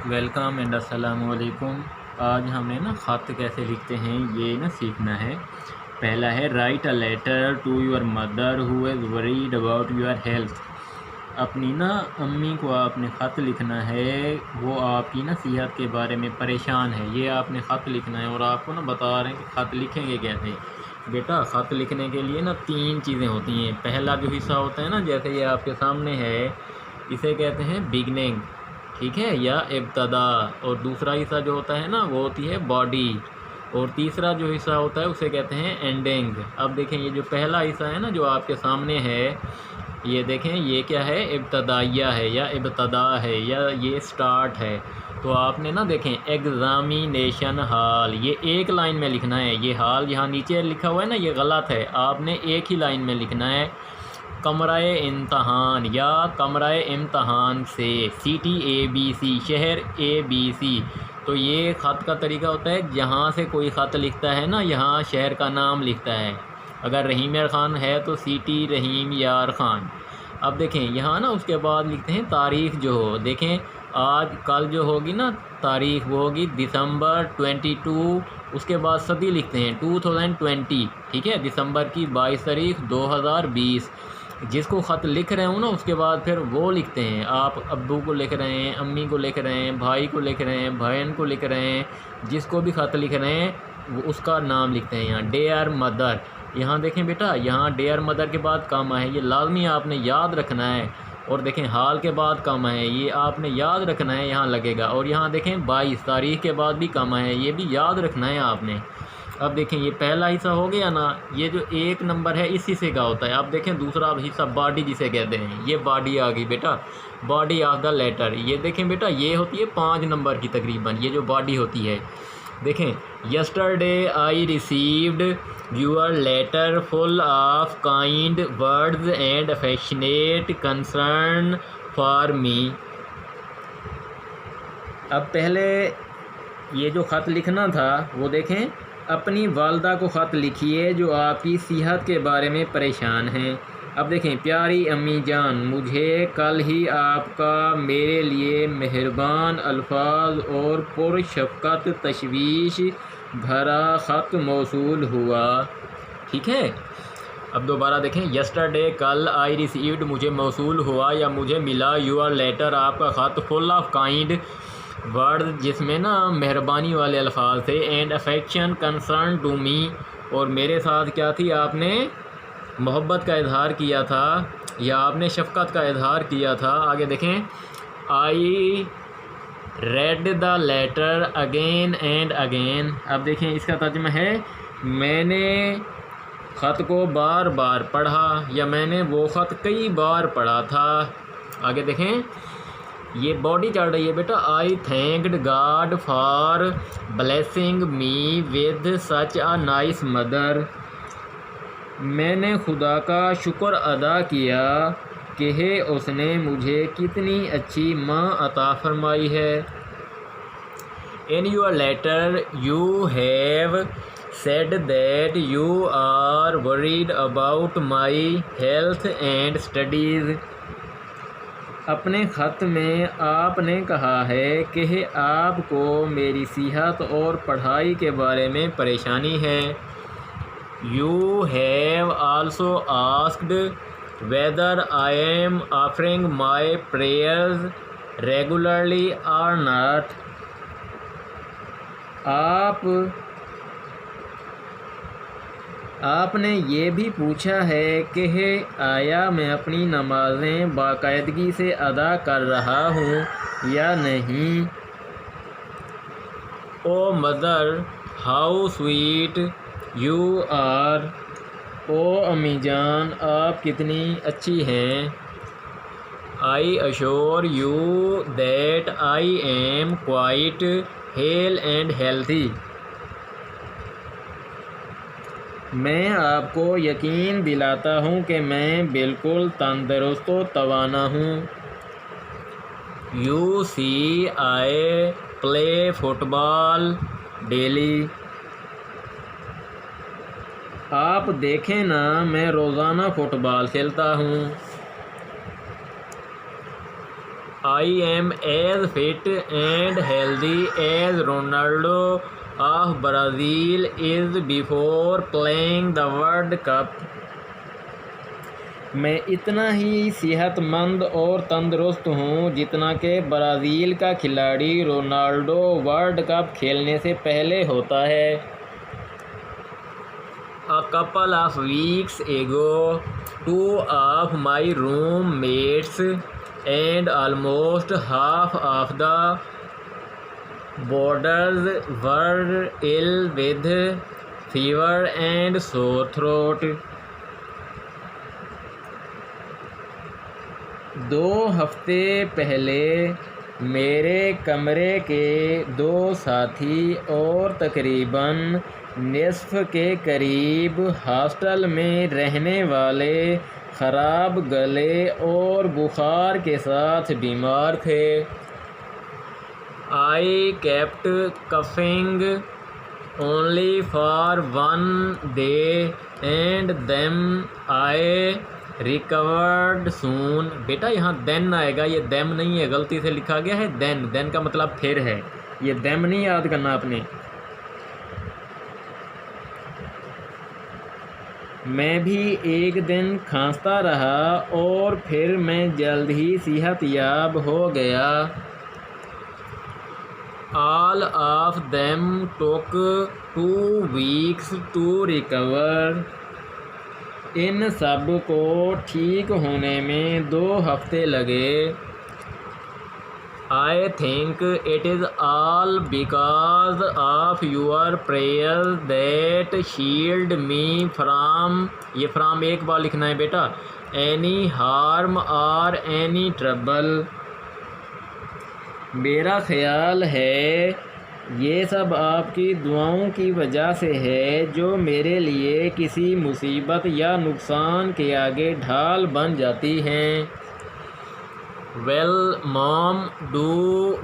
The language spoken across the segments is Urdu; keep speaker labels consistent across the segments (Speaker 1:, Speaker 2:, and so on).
Speaker 1: ویلکم اینڈ السلام علیکم۔ آج ہم نے خط کیسے لکھتے ہیں یہ سیکھنا ہے۔ پہلا ہے write a letter to your mother who is worried about your health. اپنی امی کو آپ نے خط لکھنا ہے، وہ آپ کی صحت کے بارے میں پریشان ہے، یہ آپ نے خط لکھنا ہے۔ اور آپ کو بتا رہے ہیں کہ خط لکھیں گے کیسے۔ بیٹا خط لکھنے کے لیے 3 چیزیں ہوتی ہیں۔ پہلا جو حصہ ہوتا ہے جیسے یہ آپ کے سامنے ہے، اسے کہتے ہیں بگننگ، ٹھیک ہے، یا ابتدا۔ اور دوسرا حصہ جو ہوتا ہے وہ ہوتی ہے باڈی، اور تیسرا جو حصہ ہوتا ہے اسے کہتے ہیں اینڈنگ۔ اب دیکھیں یہ جو پہلا حصہ ہے جو آپ کے سامنے ہے، یہ دیکھیں یہ کیا ہے، ابتدائیہ ہے یا ابتدا ہے یا یہ سٹارٹ ہے۔ تو آپ نے دیکھیں ایگزامینیشن ہال، یہ ایک لائن میں لکھنا ہے۔ یہ ہال یہاں نیچے لکھا ہوا ہے یہ غلط ہے، آپ نے ایک ہی لائن میں لکھنا ہے۔ کمرہ امتحان یا کمرہ امتحان سے، CTABC، شہر ABC۔ تو یہ خط کا طریقہ ہوتا ہے، جہاں سے کوئی خط لکھتا ہے یہاں شہر کا نام لکھتا ہے۔ اگر رحیم یار خان ہے تو CT رحیم یار خان۔ اب دیکھیں یہاں اس کے بعد لکھتے ہیں تاریخ جو ہو، دیکھیں آج کل جو ہوگی تاریخ وہ ہوگی دسمبر 22، اس کے بعد صدی لکھتے ہیں 2020، ٹھیک ہے، دسمبر کی 22 تاریخ 2020۔ جس کو خط لکھ رہے ہوں اس کے بعد پھر وہ لکھتے ہیں، آپ ابو کو لکھ رہے ہیں، امی کو لکھ رہے ہیں، بھائی کو لکھ رہے ہیں، بہن کو لکھ رہے ہیں، جس کو بھی خط لکھ رہے ہیں وہ اس کا نام لکھتے ہیں۔ یہاں ڈیئر مدر، یہاں دیکھیں بیٹا یہاں ڈیئر مدر کے بعد کامہ ہے، یہ لازمی آپ نے یاد رکھنا ہے۔ اور دیکھیں حال کے بعد کامہ ہے، یہ آپ نے یاد رکھنا ہے، یہاں لگے گا۔ اور یہاں دیکھیں 22 تاریخ کے بعد بھی کامہ ہے، یہ بھی یاد رکھنا ہے آپ نے۔ اب دیکھیں یہ پہلا حصہ ہو گیا یہ جو 1 نمبر ہے اس حصے کا ہوتا ہے۔ اب دیکھیں دوسرا حصہ باڈی جسے کہتے ہیں، یہ باڈی آ گئی بیٹا، باڈی آف دا لیٹر۔ یہ دیکھیں بیٹا یہ ہوتی ہے 5 نمبر کی تقریباً، یہ جو باڈی ہوتی ہے۔ دیکھیں yesterday I received your letter full of kind words and affectionate concern for me. اب پہلے یہ جو خط لکھنا تھا وہ دیکھیں اپنی والدہ کو خط لکھیے جو آپ کی صحت کے بارے میں پریشان ہیں۔ اب دیکھیں پیاری امی جان، مجھے کل ہی آپ کا میرے لیے مہربان الفاظ اور پرشفقت تشویش بھرا خط موصول ہوا، ٹھیک ہے۔ اب دوبارہ دیکھیں یسٹرڈے کل، آئی ریسیوڈ مجھے موصول ہوا یا مجھے ملا، یور لیٹر آپ کا خط، فل آف کائنڈ ورڈ جس میں مہربانی والے الفاظ تھے، and affection concern to me, اور میرے ساتھ کیا تھی، آپ نے محبت کا اظہار کیا تھا یا آپ نے شفقت کا اظہار کیا تھا۔ آگے دیکھیں I read the letter again and again. اب دیکھیں اس کا ترجمہ ہے میں نے خط کو بار بار پڑھا یا میں نے وہ خط کئی بار پڑھا تھا۔ آگے دیکھیں یہ باڈی چل رہی ہے بیٹا، I thanked God for blessing me with such a nice mother. میں نے خدا کا شکر ادا کیا کہ اس نے مجھے کتنی اچھی ماں عطا فرمائی ہے۔ In your letter you have said that you are worried about my health and studies۔ اپنے خط میں آپ نے کہا ہے کہ آپ کو میری صحت اور پڑھائی کے بارے میں پریشانی ہے۔ You have also asked whether I am offering my prayers regularly or not۔ آپ نے یہ بھی پوچھا ہے کہ آیا میں اپنی نمازیں باقاعدگی سے ادا کر رہا ہوں یا نہیں۔ Oh mother how sweet you are. او امی جان آپ کتنی اچھی ہیں۔ I assure you that I am quite hale and healthy. میں آپ کو یقین دلاتا ہوں کہ میں بالکل تندرست و توانا ہوں۔ You see I play football daily. آپ دیکھیں میں روزانہ فٹ بال کھیلتا ہوں۔ I am as fit and healthy as Ronaldo of Brazil is before playing the World Cup. میں اتنا ہی صحت مند اور تندرست ہوں جتنا کہ برازیل کا کھلاڑی رونالڈو ورلڈ کپ کھیلنے سے پہلے ہوتا ہے. A couple of weeks ago, two of my roommates and almost half of the boarders were ill with fever and sore throat. 2 ہفتے پہلے میرے کمرے کے 2 ساتھی اور تقریباً نصف کے قریب ہاسٹل میں رہنے والے خراب گلے اور بخار کے ساتھ بیمار تھے. I kept coughing only for 1 day and then I recovered soon. بیٹا یہاں then آئے گا, یہ them نہیں ہے, غلطی سے لکھا گیا ہے then کا مطلب پھر ہے, یہ them نہیں یاد کرنا آپ نے. میں بھی ایک دن کھانستا رہا اور پھر میں جلد ہی صحت یاب ہو گیا. All of them took 2 weeks to recover. ان سب کو ٹھیک ہونے میں 2 ہفتے لگے. I think it is all because of your prayers that shield me from, یہ from ایک بار لکھنا ہے بیٹا, any harm or any trouble. میرا خیال ہے یہ سب آپ کی دعاؤں کی وجہ سے ہے جو میرے لیے کسی مصیبت یا نقصان کے آگے ڈھال بن جاتی ہیں. Well, Mom, do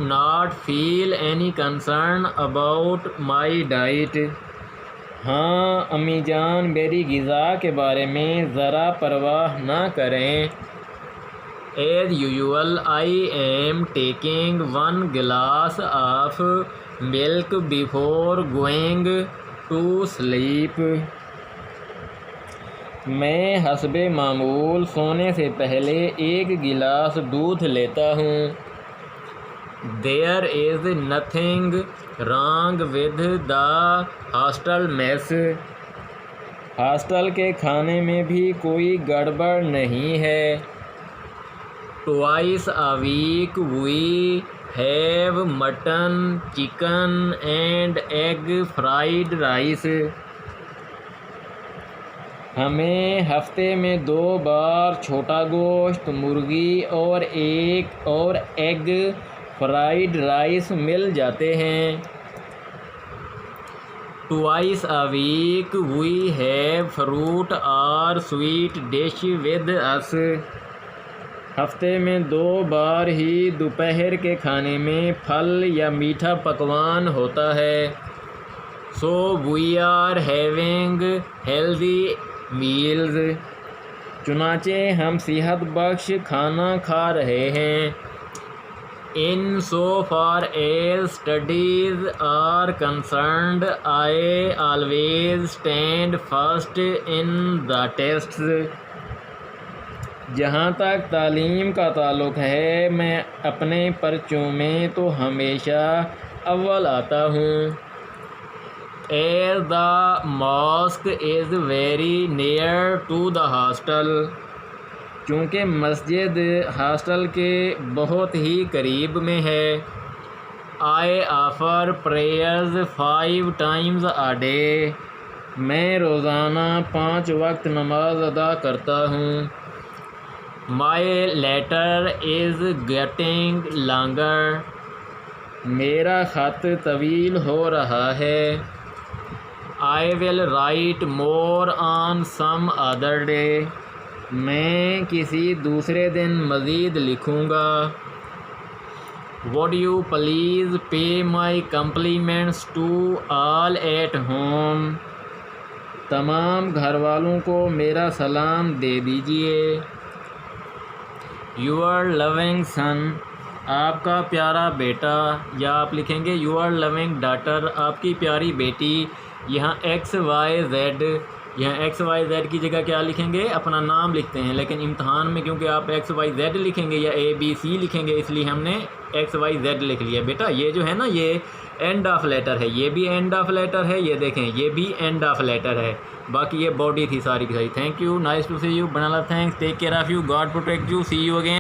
Speaker 1: not feel any concern about my diet. ہاں امی جان, میری غذا کے بارے میں ذرا پرواہ نہ کریں. As usual, I am taking 1 glass of milk before going to sleep. میں حسب معمول سونے سے پہلے 1 گلاس دودھ لیتا ہوں. There is nothing wrong with the hostel mess. Hostel کے کھانے میں بھی کوئی گڑبڑ نہیں ہے. Twice a week we have mutton, chicken and egg fried rice. ہمیں ہفتے میں 2 بار چھوٹا گوشت, مرغی اور ایگ فرائیڈ رائس مل جاتے ہیں. Twice a week we have fruit or sweet dish with us. ہفتے میں 2 بار ہی دوپہر کے کھانے میں پھل یا میٹھا پکوان ہوتا ہے. So we are having healthy meals. چنانچہ ہم صحت بخش کھانا کھا رہے ہیں. In so far as studies are concerned, I always stand first in the tests. جہاں تک تعلیم کا تعلق ہے میں اپنے پرچوں میں تو ہمیشہ اول آتا ہوں. As the mosque is very near to the hostel. چونکہ مسجد ہاسٹل کے بہت ہی قریب میں ہے. I offer prayers 5 times a day. میں روزانہ 5 وقت نماز ادا کرتا ہوں. My letter is getting longer. میرا خط طویل ہو رہا ہے. I will write more on some other day. میں کسی دوسرے دن مزید لکھوں گا. Would you please pay my compliments to all at home. تمام گھر والوں کو میرا سلام دے دیجیے. Your loving son. آپ کا پیارا بیٹا، یا آپ لکھیں گے یو آر لونگ ڈاٹر، آپ کی پیاری بیٹی. یہاں ایکس وائی زیڈ، یہاں ایکس وائی زیڈ کی جگہ کیا لکھیں گے؟ اپنا نام لکھتے ہیں، لیکن امتحان میں کیونکہ آپ ایکس وائی زیڈ لکھیں گے یا اے بی سی لکھیں گے، اس لیے ہم نے ایکس وائی زیڈ لکھ لیا. بیٹا یہ جو ہے نا، یہ اینڈ آف لیٹر ہے، یہ بھی اینڈ آف لیٹر ہے، یہ دیکھیں یہ بھی اینڈ آف لیٹر ہے. باقی یہ باڈی تھی ساری کی ساری. Thank you, nice to see you, بنا لا، thanks, take care of you, God protect you, see you again.